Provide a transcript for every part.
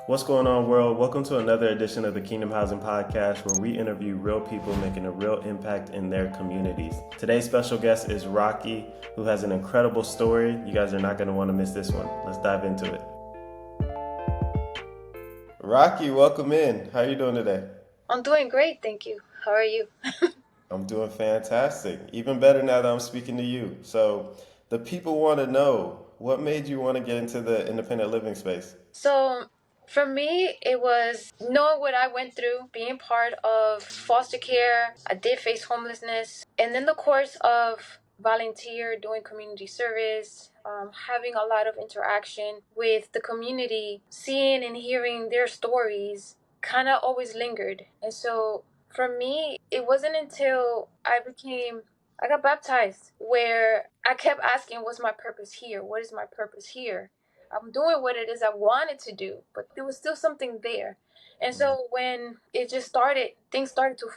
What's going on, world? Welcome to another edition of the Kingdom Housing Podcast, where we interview real people making a real impact in their communities. Today's special guest is Rocky, who has an incredible story. You guys are not going to want to miss this one. Let's dive into it. Rocky, welcome in. How are you doing today? I'm doing great, thank you. How are you? I'm doing fantastic. Even better now that I'm speaking to you. So, the people want to know, what made you want to get into the independent living space? So, for me, it was knowing what I went through, being part of foster care. I did face homelessness. And then the course of volunteer, doing community service, having a lot of interaction with the community, seeing and hearing their stories kind of always lingered. And so, for me, it wasn't until I got baptized where I kept asking, what's my purpose here? What is my purpose here? I'm doing what it is I wanted to do, but there was still something there. And so when it just started, things started to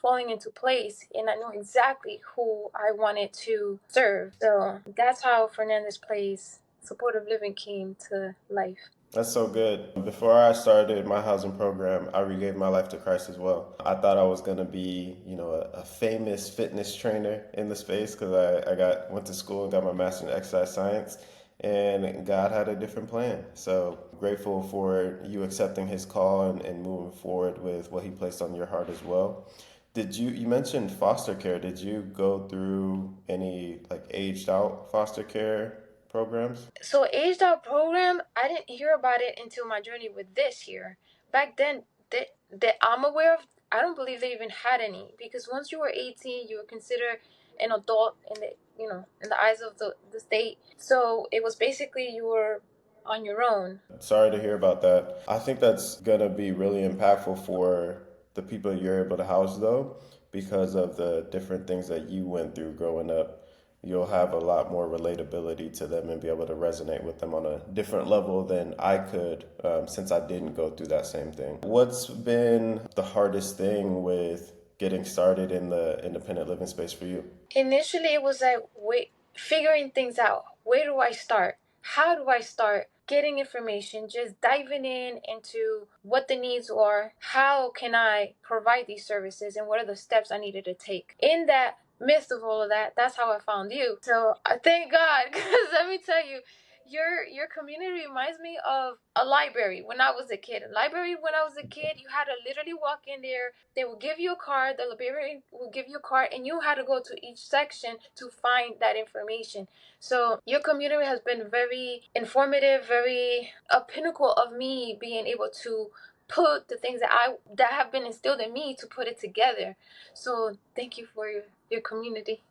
falling into place, and I knew exactly who I wanted to serve. So that's how Fernandez Place supportive living came to life. That's so good. Before I started my housing program, I regave my life to Christ as well. I thought I was going to be, a famous fitness trainer in the space because I went to school and got my master's in exercise science, and God had a different plan. So grateful for you accepting his call and moving forward with what he placed on your heart as well. You mentioned foster care. Did you go through any like aged out foster care programs? So aged out program, I didn't hear about it until my journey with this year. Back then, that I'm aware of, I don't believe they even had any, because once you were 18, you were considered an adult in the eyes of the state. So it was basically you were on your own. Sorry to hear about that. I think that's going to be really impactful for the people you're able to house, though, because of the different things that you went through growing up. You'll have a lot more relatability to them and be able to resonate with them on a different level than I could, since I didn't go through that same thing. What's been the hardest thing with getting started in the independent living space for you? Initially, it was like, wait, figuring things out. Where do I start? How do I start? Getting information, just diving in into what the needs are. How can I provide these services, and what are the steps I needed to take? In that midst of all of that, that's how I found you. So I thank God, because let me tell you, your community reminds me of a library when I was a kid. A library when I was a kid, you had to literally walk in there. They will give you a card. The librarian will give you a card, and you had to go to each section to find that information. So your community has been very informative, very a pinnacle of me being able to put the things that have been instilled in me to put it together. So thank you for your community.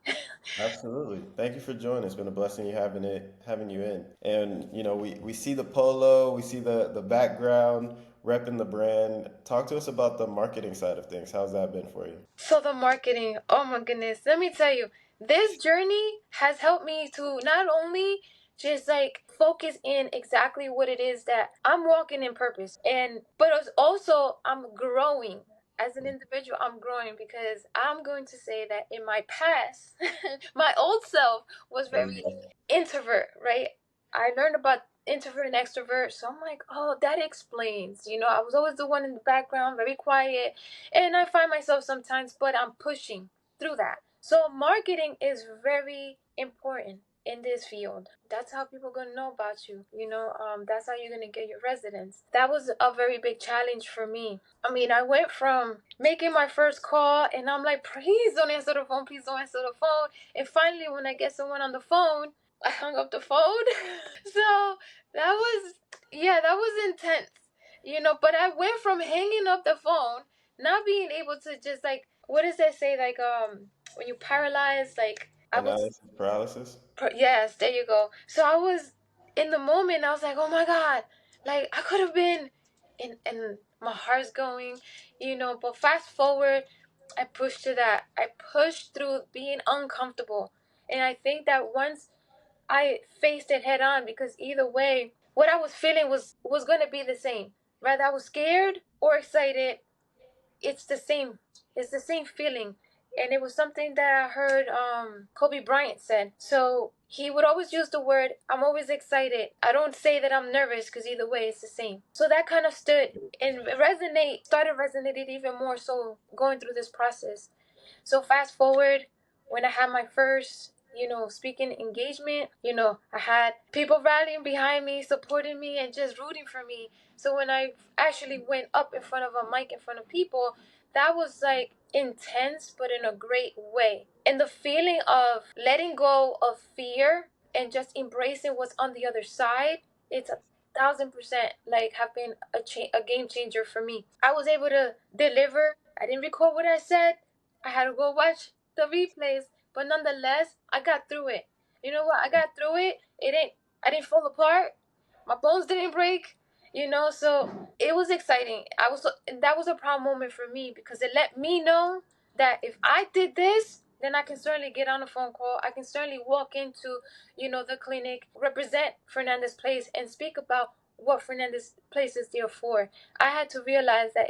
Absolutely. Thank you for joining. It's been a blessing having you in. And we see the polo, we see the background, repping the brand. Talk to us about the marketing side of things. How's that been for you? So the marketing, oh my goodness, let me tell you, this journey has helped me to not only just like focus in exactly what it is that I'm walking in purpose, and but it's also I'm growing as an individual. I'm growing because I'm going to say that in my past, my old self was very introvert, right? I learned about introvert and extrovert, so I'm like, oh, that explains. I was always the one in the background, very quiet, and I find myself sometimes, but I'm pushing through that. So marketing is very important in this field. That's how people are gonna know about you. That's how you're gonna get your residents. That was a very big challenge for me. I mean, I went from making my first call, and I'm like, please don't answer the phone, please don't answer the phone. And finally, when I get someone on the phone, I hung up the phone. So that was, yeah, that was intense. But I went from hanging up the phone, not being able to just like, what does that say? Like, when you paralyze, like, I was, Analysis paralysis? yes, there you go. So I was in the moment, I was like, oh my God, like, I could have been, and my heart's going, but fast forward, I pushed to that. I pushed through being uncomfortable. And I think that once I faced it head on, because either way, what I was feeling was going to be the same. Whether I was scared or excited, it's the same. It's the same feeling. And it was something that I heard Kobe Bryant said. So he would always use the word, I'm always excited. I don't say that I'm nervous because either way it's the same. So that kind of started resonating even more so going through this process. So fast forward, when I had my first, speaking engagement, I had people rallying behind me, supporting me, and just rooting for me. So when I actually went up in front of a mic in front of people, that was like intense, but in a great way. And the feeling of letting go of fear and just embracing what's on the other side, it's 1,000% like have been a game changer for me. I was able to deliver. I didn't record what I said. I had to go watch the replays, but nonetheless, I got through it. You know what? I got through it. I didn't fall apart. My bones didn't break. So it was exciting. That was a proud moment for me because it let me know that if I did this, then I can certainly get on a phone call. I can certainly walk into, the clinic, represent Fernandez Place, and speak about what Fernandez Place is there for. I had to realize that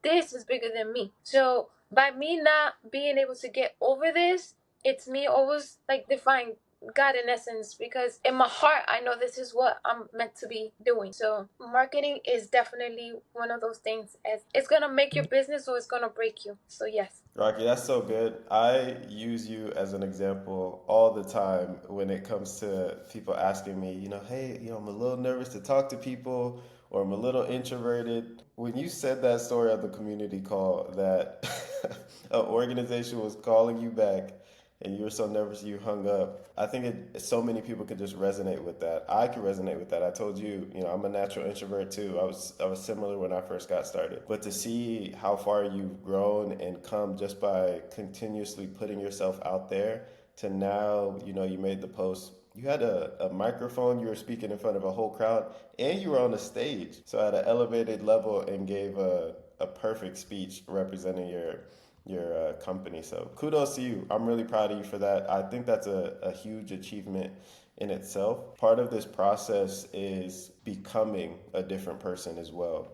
this is bigger than me. So by me not being able to get over this, it's me always like defying God in essence, because in my heart I know this is what I'm meant to be doing. So marketing is definitely one of those things, as it's gonna make your business or it's gonna break you. So yes. Rocky, that's so good. I use you as an example all the time when it comes to people asking me, hey, I'm a little nervous to talk to people or I'm a little introverted. When you said that story on the community call that an organization was calling you back and you were so nervous you hung up, I think so many people could just resonate with that. I could resonate with that. I told you, I'm a natural introvert too. I was similar when I first got started. But to see how far you've grown and come just by continuously putting yourself out there to now, you made the post. You had a microphone, you were speaking in front of a whole crowd, and you were on the stage. So at an elevated level and gave a perfect speech representing your company. So kudos to you. I'm really proud of you for that. I think that's a huge achievement in itself. Part of this process is becoming a different person as well.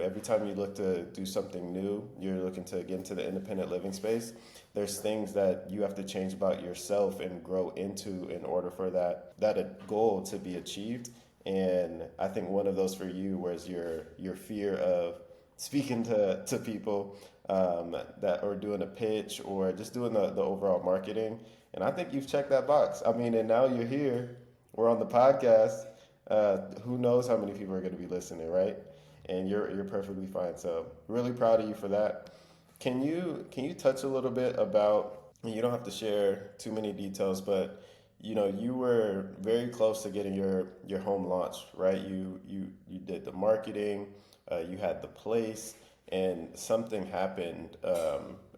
Every time you look to do something new, you're looking to get into the independent living space. There's things that you have to change about yourself and grow into in order for that goal to be achieved. And I think one of those for you was your fear of speaking to people that or doing a pitch or just doing the overall marketing. And I think you've checked that box. I mean, and now you're here. We're on the podcast. Who knows how many people are going to be listening, right? And you're perfectly fine. So really proud of you for that. Can you touch a little bit about? You don't have to share too many details, but you were very close to getting your home launch, right? You did the marketing, you had the place, and something happened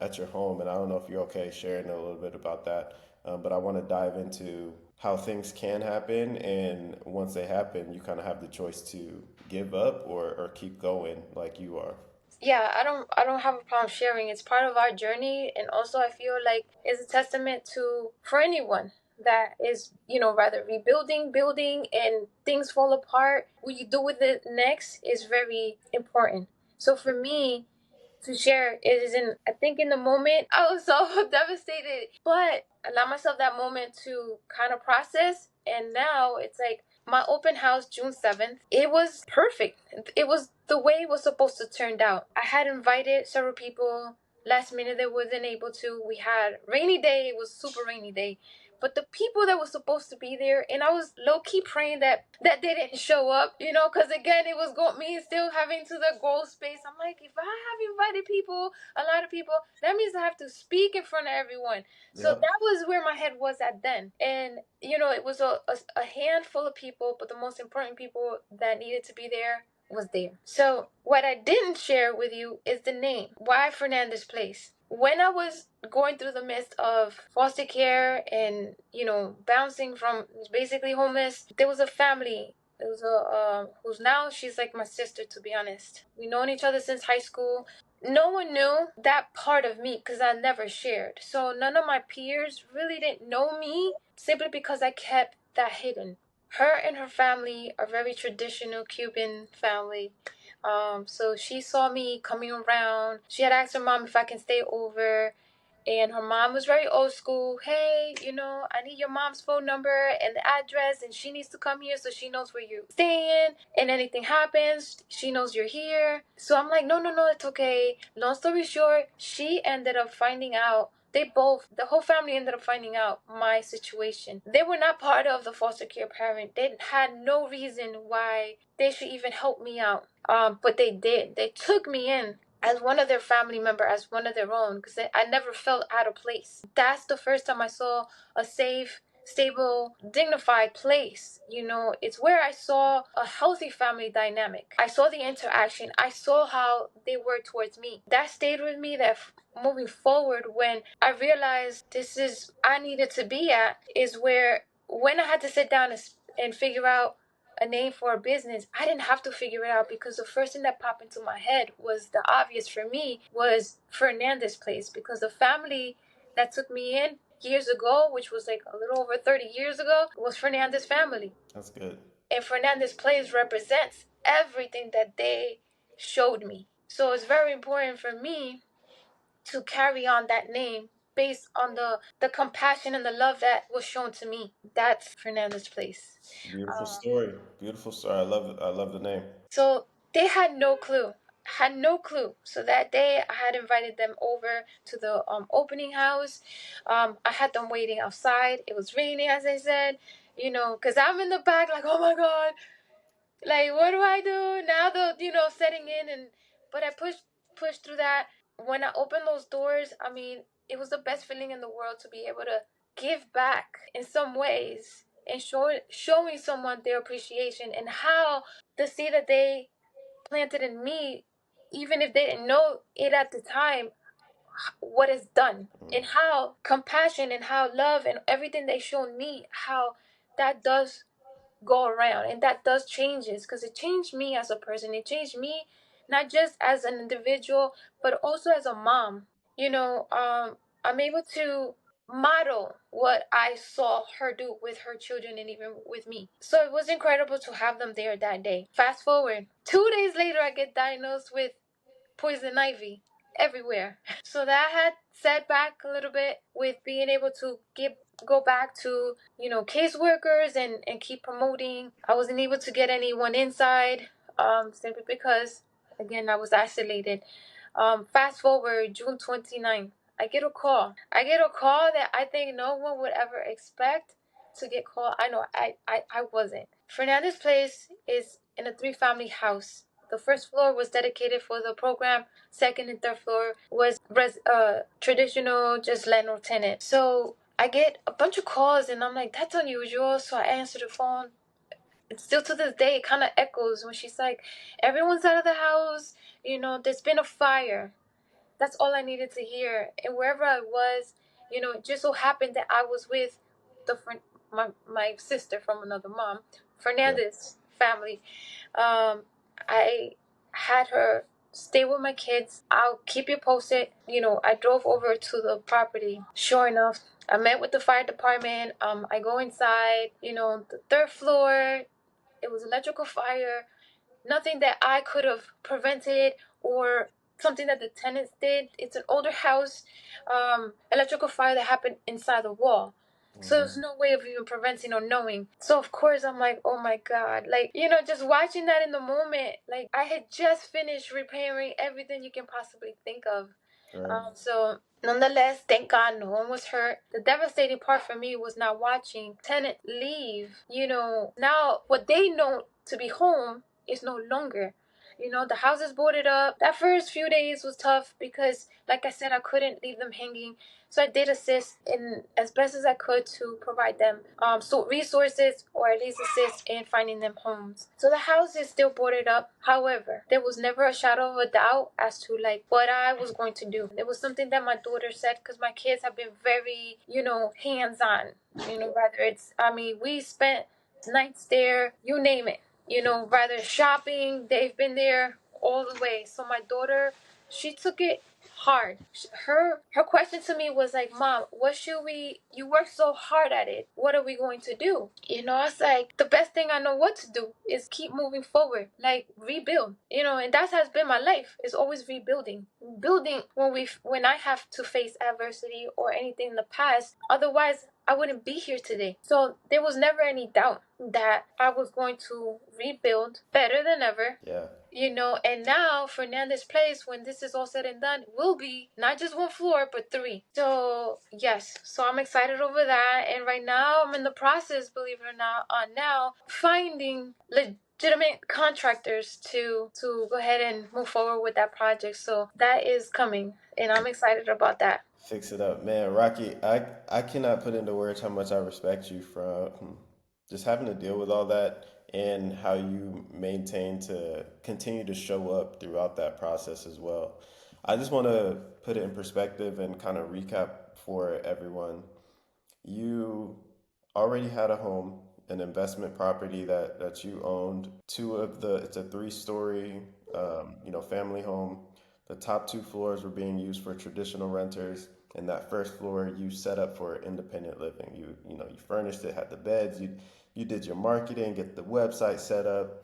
at your home, and I don't know if you're okay sharing a little bit about that, but I want to dive into how things can happen, and once they happen, you kind of have the choice to give up or keep going like you are. Yeah, I don't have a problem sharing. It's part of our journey, and also I feel like it's a testament to for anyone that is, rather rebuilding, building, and things fall apart. What you do with it next is very important. So for me, to share it isn't, I think in the moment I was so devastated, but allow myself that moment to kind of process. And now it's like my open house June 7th, it was perfect. It was the way it was supposed to turn out. I had invited several people. Last minute they wasn't able to. We had rainy day. It was super rainy day, but the people that were supposed to be there, and I was low key praying that they didn't show up, because again, it was me still having to the goal space. I'm like, if I have invited people, a lot of people, that means I have to speak in front of everyone. So Yep. that was where my head was at then. And, it was a handful of people, but the most important people that needed to be there was there. So what I didn't share with you is the name. Why Fernandez Place? When I was going through the midst of foster care and, bouncing from basically homeless, there was a family. There was who's now, she's like my sister, to be honest. We known each other since high school. No one knew that part of me because I never shared. So none of my peers really didn't know me simply because I kept that hidden. Her and her family are very traditional Cuban family. So she saw me coming around. She had asked her mom if I can stay over. And her mom was very old school. Hey, I need your mom's phone number and the address, and she needs to come here so she knows where you're staying. And anything happens, she knows you're here. So I'm like, no, no, no, it's okay. Long story short, she ended up finding out. The whole family ended up finding out my situation. They were not part of the foster care parent. They had no reason why they should even help me out. But they did. They took me in as one of their family member, as one of their own, because I never felt out of place. That's the first time I saw a safe, stable, dignified place. It's where I saw a healthy family dynamic. I saw the interaction. I saw how they were towards me. That stayed with me. That moving forward, when I realized this is I needed to be at, is where when I had to sit down and figure out a name for a business, I didn't have to figure it out, because the first thing that popped into my head was the obvious for me was Fernandez Place, because the family that took me in years ago, which was like a little over 30 years ago, was Fernandez family. That's good. And Fernandez Place represents everything that they showed me. So it's very important for me to carry on that name based on the compassion and the love that was shown to me. That's Fernandez Place. Beautiful story. Beautiful story. I love it. I love the name. So they had no clue. Had no clue. So that day I had invited them over to the opening house. I had them waiting outside. It was raining, as I said, because I'm in the back like, oh my God, like what do I do now? Setting in, but I pushed through that. When I opened those doors, I mean, it was the best feeling in the world to be able to give back in some ways and showing someone their appreciation, and how the seed that they planted in me, even if they didn't know it at the time, what is done, and how compassion and how love and everything they showed me, how that does go around, and that does changes, because it changed me as a person. It changed me not just as an individual, but also as a mom. I'm able to model what I saw her do with her children and even with me. So it was incredible to have them there that day. Fast forward, 2 days later, I get diagnosed with poison ivy everywhere. So that had set back a little bit with being able to go back to, caseworkers and keep promoting. I wasn't able to get anyone inside, simply because, again, I was isolated. Fast forward June 29th, I get a call. I get a call that I think no one would ever expect to get called. I know I wasn't. Fernandez Place is in a 3-family house. The first floor was dedicated for the program. Second and third floor was traditional, just landlord tenant. So I get a bunch of calls, and I'm like, that's unusual. So I answer the phone. And still to this day, it kind of echoes when she's like, everyone's out of the house. There's been a fire. That's all I needed to hear. And wherever I was, it just so happened that I was with the friend, my sister from another mom, Fernandez family. I had her stay with my kids. I'll keep you posted. I drove over to the property. Sure enough, I met with the fire department. I go inside, the third floor. It was electrical fire. Nothing that I could have prevented or something that the tenants did. It's an older house, electrical fire that happened inside the wall. So there's no way of even preventing or knowing. So of course I'm like, oh my God. Like, just watching that in the moment, like I had just finished repairing everything you can possibly think of. Right. So nonetheless, thank God no one was hurt. The devastating part for me was not watching tenant leave. Now what they know to be home is no longer. The house is boarded up. That first few days was tough because, like I said, I couldn't leave them hanging. So I did assist in as best as I could to provide them resources, or at least assist in finding them homes. So the house is still boarded up. However, there was never a shadow of a doubt as to like what I was going to do. It was something that my daughter said, because my kids have been very, hands-on. Rather we spent nights there, you name it. Rather shopping, they've been there all the way. So my daughter she took it hard. Her question to me was like, "Mom, what should we? You work so hard at it. What are we going to do?" I was like, "The best thing I know what to do is keep moving forward, like rebuild." And that has been my life. It's always rebuilding, building when I have to face adversity or anything in the past. Otherwise, I wouldn't be here today. So there was never any doubt that I was going to rebuild better than ever. Yeah. And now Fernandez Place, when this is all said and done, will be not just one floor, but three. So, yes. So I'm excited over that. And right now, I'm in the process, believe it or not, on now finding legitimate contractors to go ahead and move forward with that project. So that is coming, and I'm excited about that. Fix it up, man. Rocky, I cannot put into words how much I respect you from just having to deal with all that and how you maintain to continue to show up throughout that process as well. I just want to put it in perspective and kind of recap for everyone. You already had a home, an investment property that you owned. It's a three-story, family home. The top two floors were being used for traditional renters, and that first floor you set up for independent living. You furnished it, had the beds. You did your marketing, get the website set up.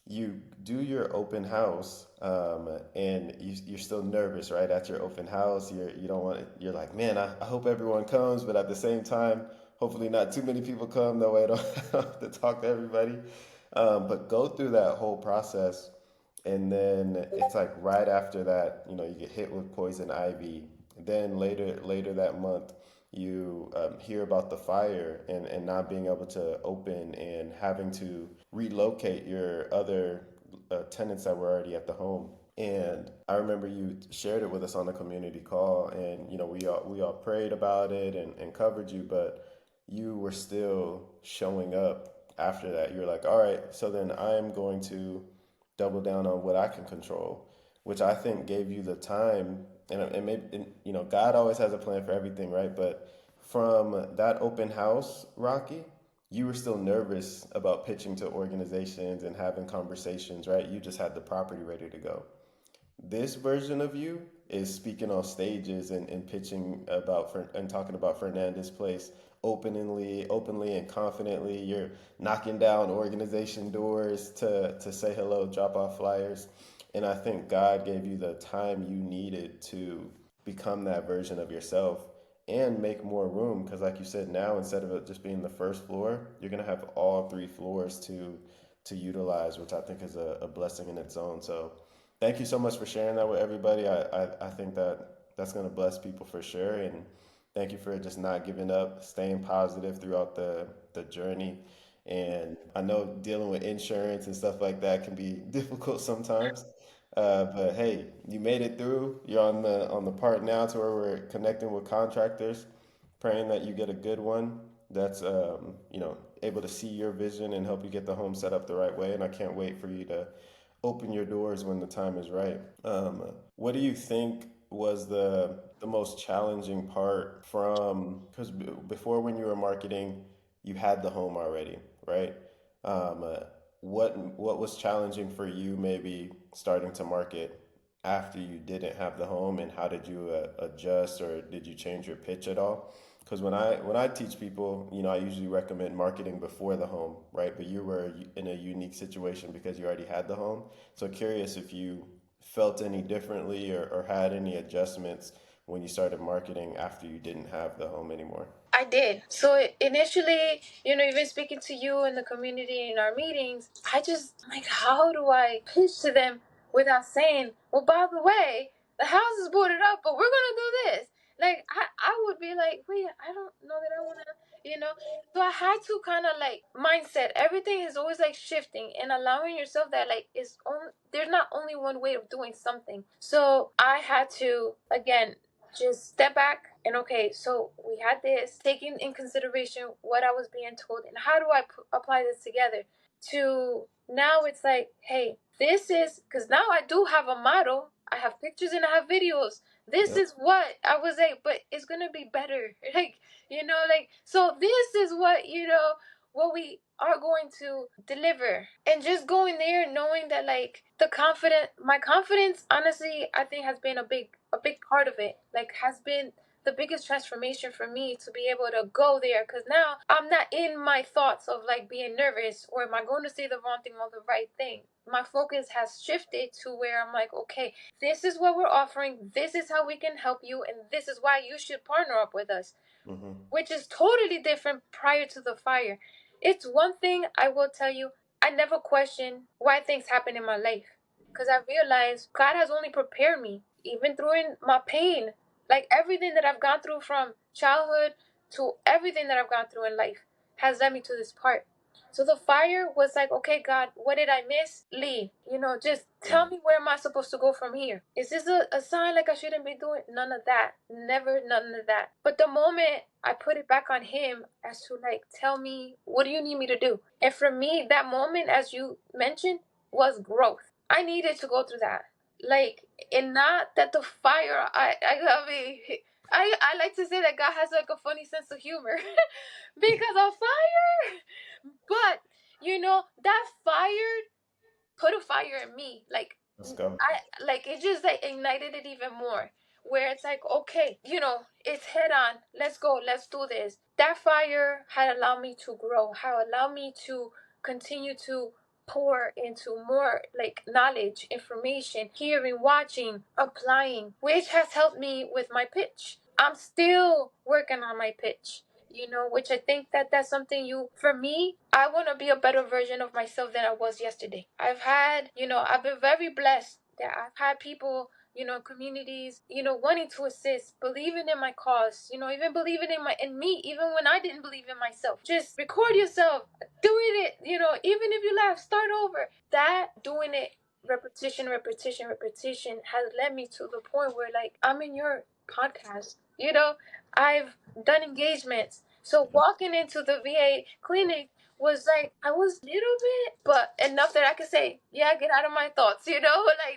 You do your open house, and you're still nervous, right? At your open house, you don't want it, you're like, man, I hope everyone comes, but at the same time, hopefully not too many people come. That way I don't have to talk to everybody. But go through that whole process, and then it's like right after that, you get hit with poison ivy. Then later that month, you hear about the fire and not being able to open and having to relocate your other tenants that were already at the home. And I remember you shared it with us on the community call, and we all prayed about it and covered you, but you were still showing up after that. You're like, all right, so then I'm going to double down on what I can control, which I think gave you the time. And maybe, God always has a plan for everything, right? But from that open house, Rocky, you were still nervous about pitching to organizations and having conversations, right? You just had the property ready to go. This version of you is speaking on stages and pitching and talking about Fernandez Place openly and confidently. You're knocking down organization doors to say hello, drop off flyers. And I think God gave you the time you needed to become that version of yourself and make more room. Because, like you said, now instead of it just being the first floor, you're going to have all three floors to utilize, which I think is a blessing in its own. So, thank you so much for sharing that with everybody. I think that's going to bless people for sure. And thank you for just not giving up, staying positive throughout the journey. And I know dealing with insurance and stuff like that can be difficult sometimes. But hey, you made it through. You're on the part now to where we're connecting with contractors, praying that you get a good one that's able to see your vision and help you get the home set up the right way. And I can't wait for you to open your doors when the time is right. What do you think was the most challenging part from, because before when you were marketing, you had the home already, right? Um, uh, what was challenging for you maybe starting to market after you didn't have the home, and how did you adjust, or did you change your pitch at all? Because when I teach people, I usually recommend marketing before the home, right? But you were in a unique situation because you already had the home. So curious if you felt any differently, or had any adjustments when you started marketing after you didn't have the home anymore. I did. So initially, even speaking to you in the community in our meetings, I'm like, how do I pitch to them without saying, well, by the way, the house is boarded up, but we're gonna do this. Like I would be like, wait, I don't know that I wanna, you know. So I had to kind of like mindset. Everything is always like shifting and allowing yourself that like there's not only one way of doing something. So I had to again just step back and okay, so we had this, taking in consideration what I was being told, and how do I apply this together to now it's like, hey, this is because now I do have a model, I have pictures and I have videos. This Yep. is what I was like, but it's gonna be better. Like, like, so this is what, what we are going to deliver. And just going there knowing that like my confidence, honestly, I think has been a big part of it. Like has been the biggest transformation for me to be able to go there, because now I'm not in my thoughts of like being nervous or am I going to say the wrong thing or the right thing. My focus has shifted to where I'm like, okay, this is what we're offering, this is how we can help you, and this is why you should partner up with us, Mm-hmm. which is totally different prior to the fire. It's one thing I will tell you, I never question why things happen in my life, because I realize God has only prepared me, even through my pain, like everything that I've gone through from childhood to everything that I've gone through in life has led me to this part. So the fire was like, okay, God, what did I miss? Leave. Just tell me, where am I supposed to go from here? Is this a sign like I shouldn't be doing? None of that. Never, none of that. But the moment I put it back on Him as to like, tell me, what do you need me to do? And for me, that moment, as you mentioned, was growth. I needed to go through that. Like, and not that the fire, I mean, I like to say that God has like a funny sense of humor because of fire. But that fire put a fire in me. Like Let's go. it just like ignited it even more. Where it's like, okay, it's head on. Let's go. Let's do this. That fire had allowed me to grow. Had allowed me to continue to pour into more like knowledge, information, hearing, watching, applying, which has helped me with my pitch. I'm still working on my pitch, which I think that that's something for me, I want to be a better version of myself than I was yesterday. I've been very blessed that I've had people, communities, wanting to assist, believing in my cause, even believing in me, even when I didn't believe in myself. Just record yourself, doing it, even if you laugh, start over. That doing it, repetition, repetition, repetition has led me to the point where like I'm in your podcast. I've done engagements. So walking into the VA clinic was like, I was a little bit, but enough that I could say, yeah, get out of my thoughts, Like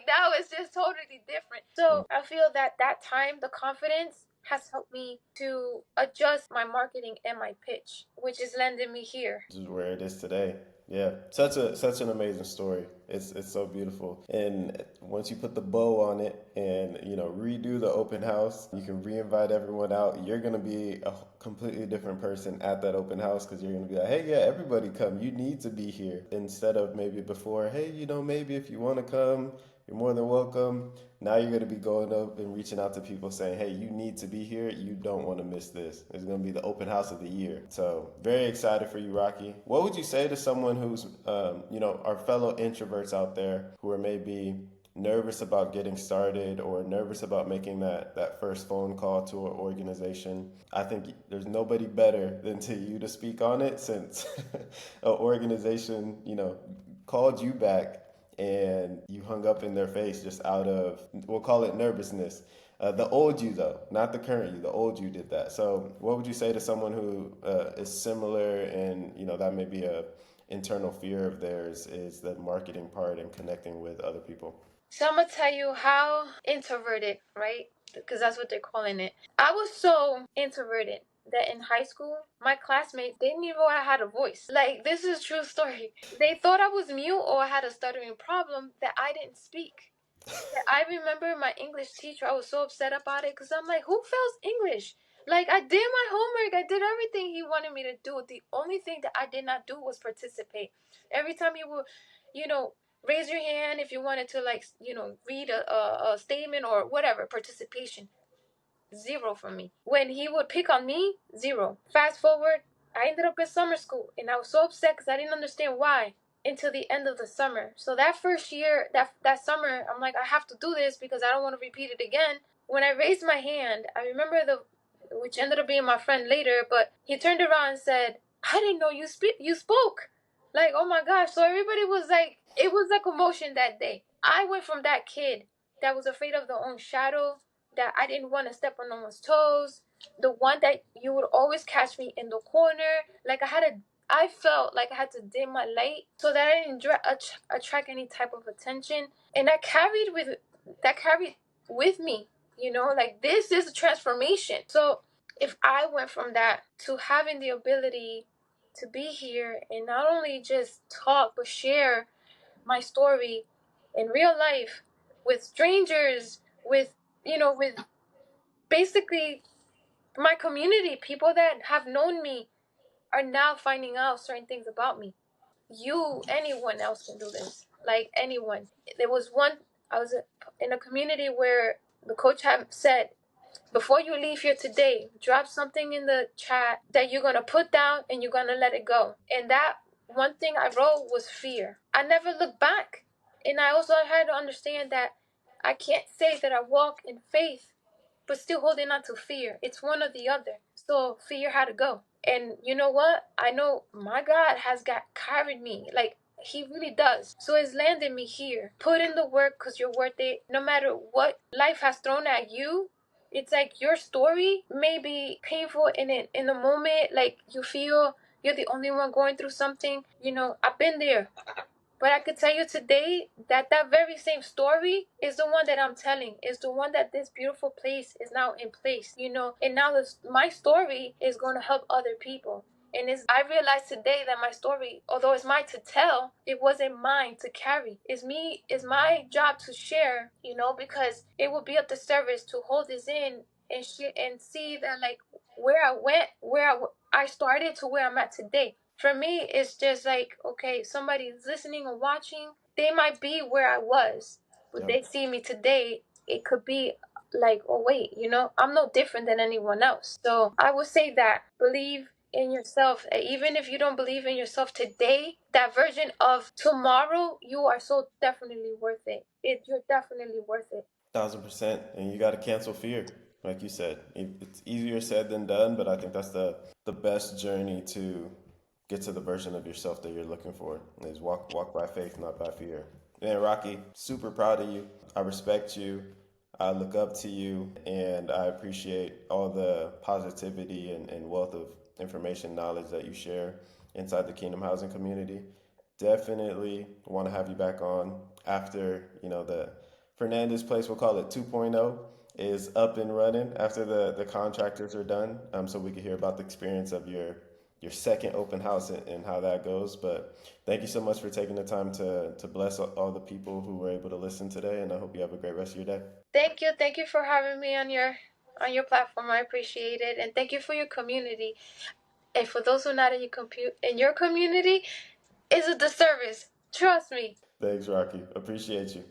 now it's just totally different. So I feel that that time, the confidence has helped me to adjust my marketing and my pitch, which is landing me here. This is where it is today. Yeah, such an amazing story. It's so beautiful. And once you put the bow on it and redo the open house, you can re-invite everyone out. You're gonna be a completely different person at that open house because you're gonna be like, hey, yeah, everybody come. You need to be here instead of maybe before, hey, maybe if you want to come, you're more than welcome. Now you're going to be going up and reaching out to people saying, hey, you need to be here. You don't want to miss this. It's going to be the open house of the year. So very excited for you, Rocky. What would you say to someone who's, our fellow introverts out there who are maybe nervous about getting started or nervous about making that first phone call to an organization? I think there's nobody better than to you to speak on it, since an organization, called you back and you hung up in their face just out of, we'll call it nervousness. The old you, though, not the current you, the old you did that. So what would you say to someone who is similar, and that may be a internal fear of theirs, is the marketing part and connecting with other people? So I'm gonna tell you how introverted, right? Because that's what they're calling it. I was so introverted that in high school, my classmates didn't even know I had a voice. Like, this is a true story. They thought I was mute or I had a stuttering problem that I didn't speak. I remember my English teacher, I was so upset about it because I'm like, who fails English? Like, I did my homework, I did everything he wanted me to do. The only thing that I did not do was participate. Every time he would, you know, raise your hand if you wanted to, like, read a statement or whatever, participation. Zero for me. When he would pick on me, zero. Fast forward, I ended up in summer school and I was so upset because I didn't understand why until the end of the summer. So that first year, that summer, I'm like, I have to do this because I don't want to repeat it again. When I raised my hand, I remember which ended up being my friend later, but he turned around and said, I didn't know you spoke. Like, oh my gosh. So everybody was like, it was a commotion that day. I went from that kid that was afraid of their own shadow, that I didn't want to step on no one's toes, the one that you would always catch me in the corner. Like I felt like I had to dim my light so that I didn't attract any type of attention, and that carried with me. Like this is a transformation. So if I went from that to having the ability to be here and not only just talk but share my story in real life with strangers, with with basically my community, people that have known me are now finding out certain things about me. Anyone else can do this. Like anyone. There was one, I was in a community where the coach had said, before you leave here today, drop something in the chat that you're going to put down and you're going to let it go. And that one thing I wrote was fear. I never looked back. And I also had to understand that I can't say that I walk in faith but still holding on to fear. It's one or the other. So fear had to go. And you know what? I know my God has got carried me. Like he really does. So it's landed me here. Put in the work because you're worth it. No matter what life has thrown at you, it's like your story may be painful in the moment. Like you feel you're the only one going through something. I've been there. But I could tell you today that that very same story is the one that I'm telling, is the one that this beautiful place is now in place. And now my story is going to help other people. And I realized today that my story, although it's mine to tell, it wasn't mine to carry. It's my job to share, because it would be a disservice to hold this in and see that like where I went, I started to where I'm at today. For me, it's just like, okay, somebody's listening or watching. They might be where I was, but Yeah. they see me today. It could be like, oh, wait, I'm no different than anyone else. So I would say that believe in yourself. Even if you don't believe in yourself today, that version of tomorrow, you are so definitely worth it. You're definitely worth it. 1,000%. And you got to cancel fear, like you said. It's easier said than done, but I think that's the best journey to get to the version of yourself that you're looking for. Is walk by faith, not by fear. Man, Rocky, super proud of you. I respect you. I look up to you, and I appreciate all the positivity and wealth of information, knowledge that you share inside the Kingdom Housing community. Definitely want to have you back on after the Fernandez Place, we'll call it 2.0, is up and running after the contractors are done, so we can hear about the experience of your second open house and how that goes. But thank you so much for taking the time to bless all the people who were able to listen today, and I hope you have a great rest of your day. Thank you for having me on your platform. I appreciate it, and thank you for your community. And for those who are not in your community, it's a disservice. Trust me. Thanks, Rocky. Appreciate you.